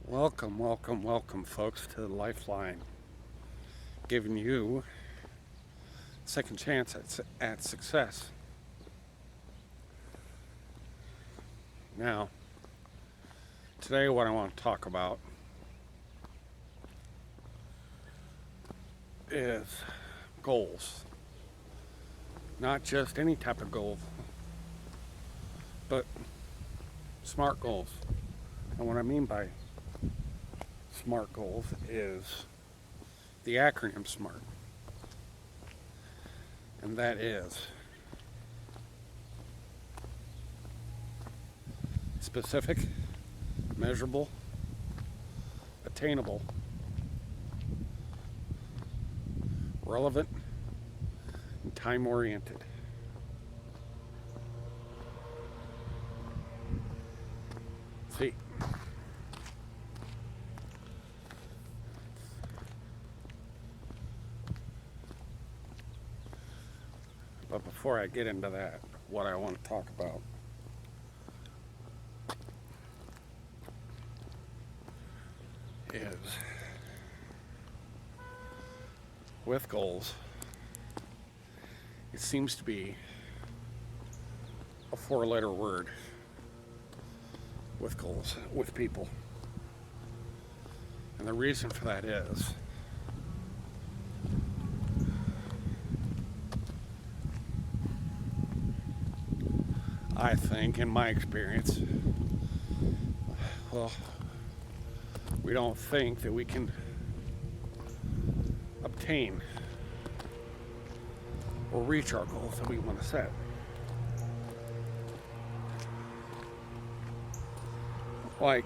Welcome, welcome, welcome, folks, to the Lifeline, giving you second chance at success. Now, today, what I want to talk about is goals. Not just any type of goal, but SMART goals. And what I mean by SMART goals is the acronym SMART. And that is specific, measurable, attainable, relevant, and time-oriented. See, but before I get into that, what I want to talk about is with goals, it seems to be a four-letter word with goals, with people. And the reason for that is I think, in my experience, well, we don't think that we can obtain or reach our goals that we want to set. Like,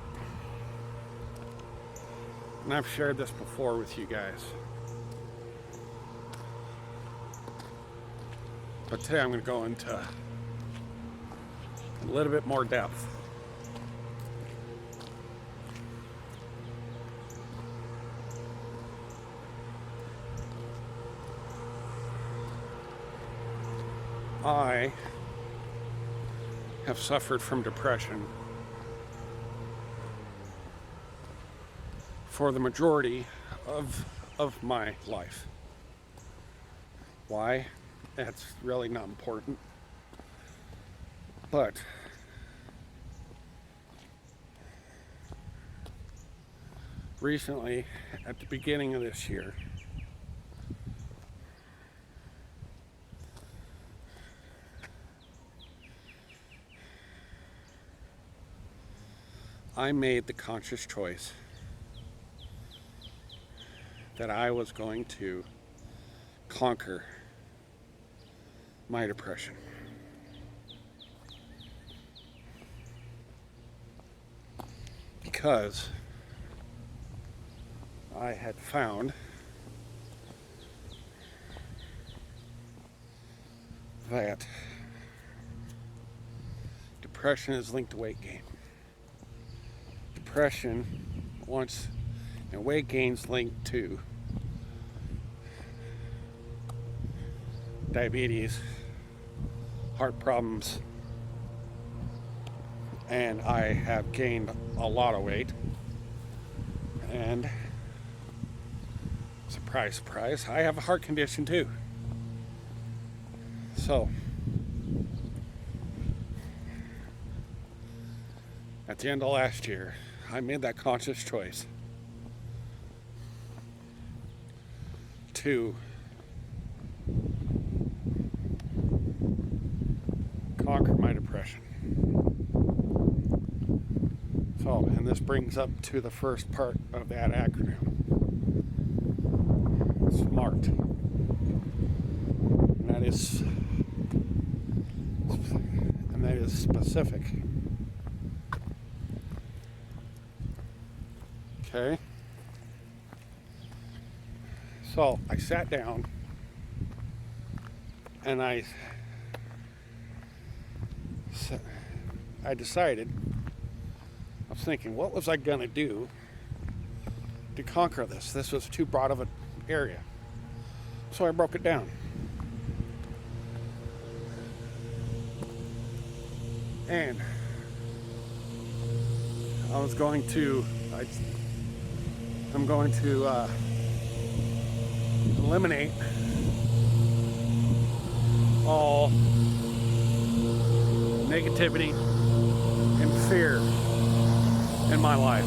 and I've shared this before with you guys, but today I'm going to go into a little bit more depth. I have suffered from depression for the majority of my life. Why? That's really not important. But recently, at the beginning of this year, I made the conscious choice that I was going to conquer my depression. Because I had found that depression is linked to weight gain. Depression and weight gain's linked to diabetes, heart problems, and I have gained a lot of weight. And surprise, surprise, I have a heart condition too. So, at the end of last year, I made that conscious choice to conquer my depression. So, and this brings up to the first part of that acronym, SMART. And that is specific. Okay. So I sat down and I decided, I was thinking, what was I going to do to conquer this? This was too broad of an area. So I broke it down. And I'm going to eliminate all negativity and fear in my life.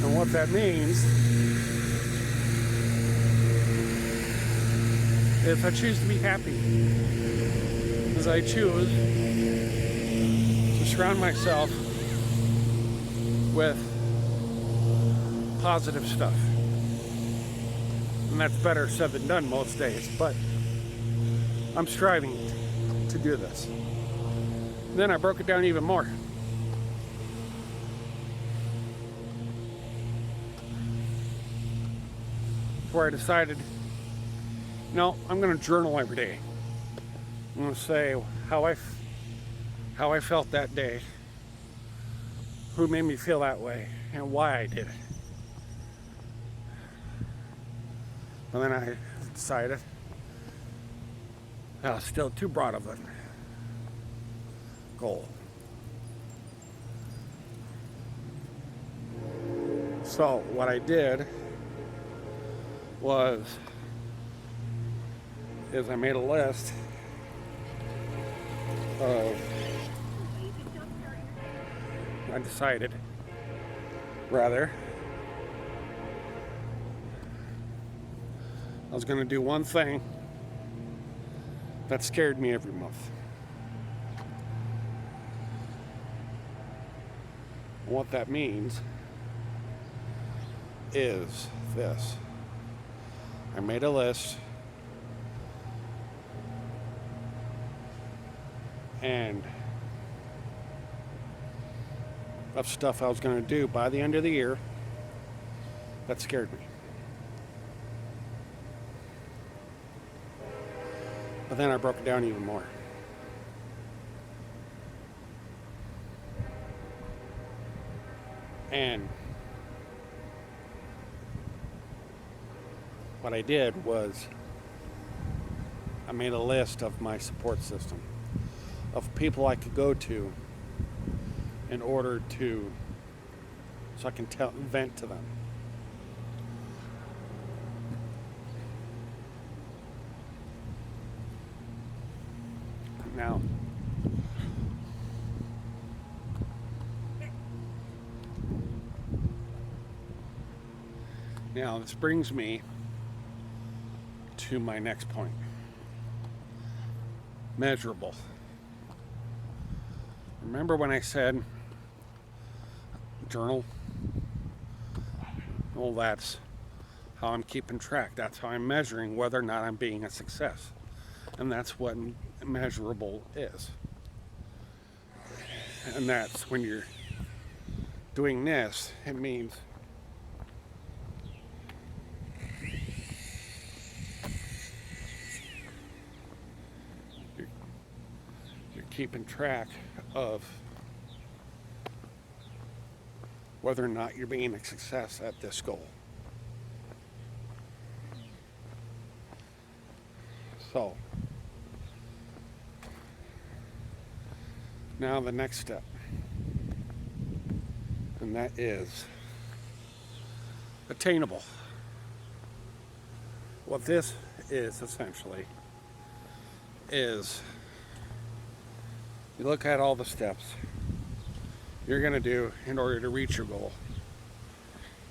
And what that means is I choose to be happy, as I choose to surround myself with positive stuff. And that's better said than done most days, but I'm striving to do this. Then I broke it down even more. Where I decided, no, I'm going to journal every day. I'm going to say how I felt that day, who made me feel that way, and why I did it. And then I decided that was still too broad of a goal. So what I did is I made a list of, I decided, rather, I was going to do one thing that scared me every month. And what that means is this. I made a list and of stuff I was going to do by the end of the year that scared me. But then I broke it down even more. And what I did was I made a list of my support system, of people I could go to in order to, so I can vent to them. Now this brings me to my next point. Measurable. Remember when I said journal? Well, that's how I'm keeping track. That's how I'm measuring whether or not I'm being a success. And that's what measurable is. And that's when you're doing this, it means you're keeping track of whether or not you're being a success at this goal. So, now the next step, and that is attainable. What this is essentially is you look at all the steps you're going to do in order to reach your goal,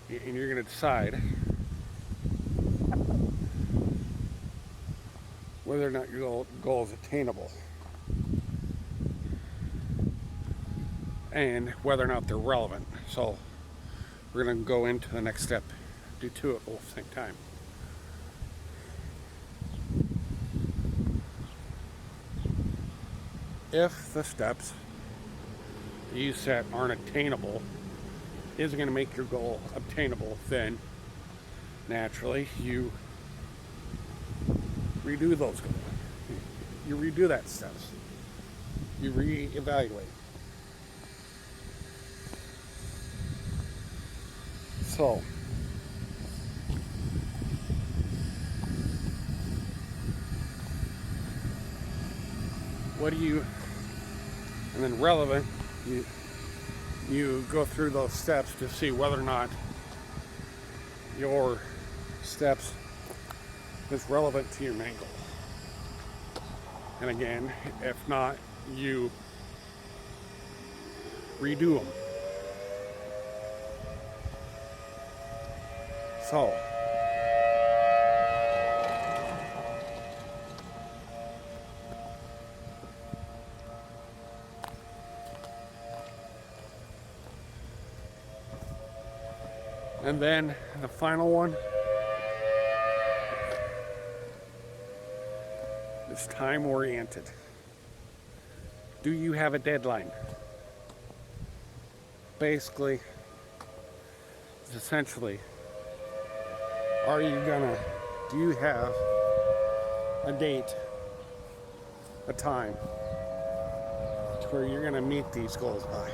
and you're going to decide whether or not your goal is attainable and whether or not they're relevant. So we're going to go into the next step, do two at the same time. If the steps you set aren't attainable, isn't going to make your goal obtainable, then naturally you redo those goals. You redo that steps. You reevaluate. So what do you, and then relevant, you go through those steps to see whether or not your steps is relevant to your main goal. And again, if not, you redo them. So, and then the final one is time oriented. Do you have a deadline? Basically, essentially, do you have a date, a time, to where you're gonna meet these goals by?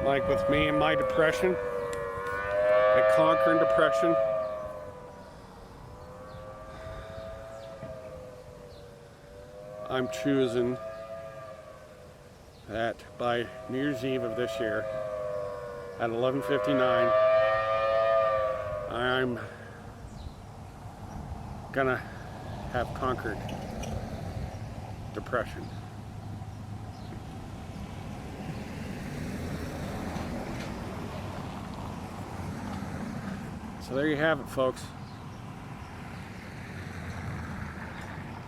Like with me and my depression, and conquering depression, I'm choosing that by New Year's Eve of this year at 11:59, I'm gonna have conquered depression. So there you have it, folks.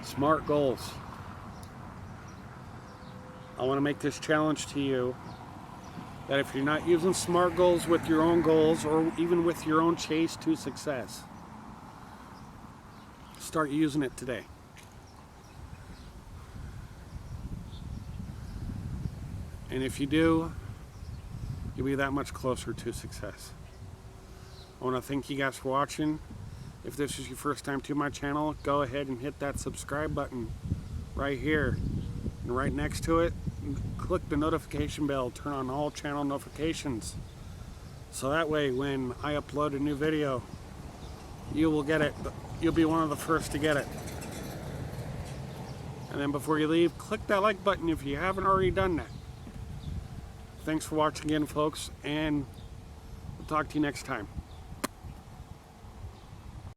SMART goals. I want to make this challenge to you that if you're not using SMART goals with your own goals or even with your own chase to success, start using it today. And if you do, you'll be that much closer to success. I want to thank you guys for watching. If this is your first time to my channel, go ahead and hit that subscribe button right here. And right next to it, click the notification bell, turn on all channel notifications. So that way when I upload a new video, you will get it. You'll be one of the first to get it. And then before you leave, click that like button if you haven't already done that. Thanks for watching again, folks, and we'll talk to you next time.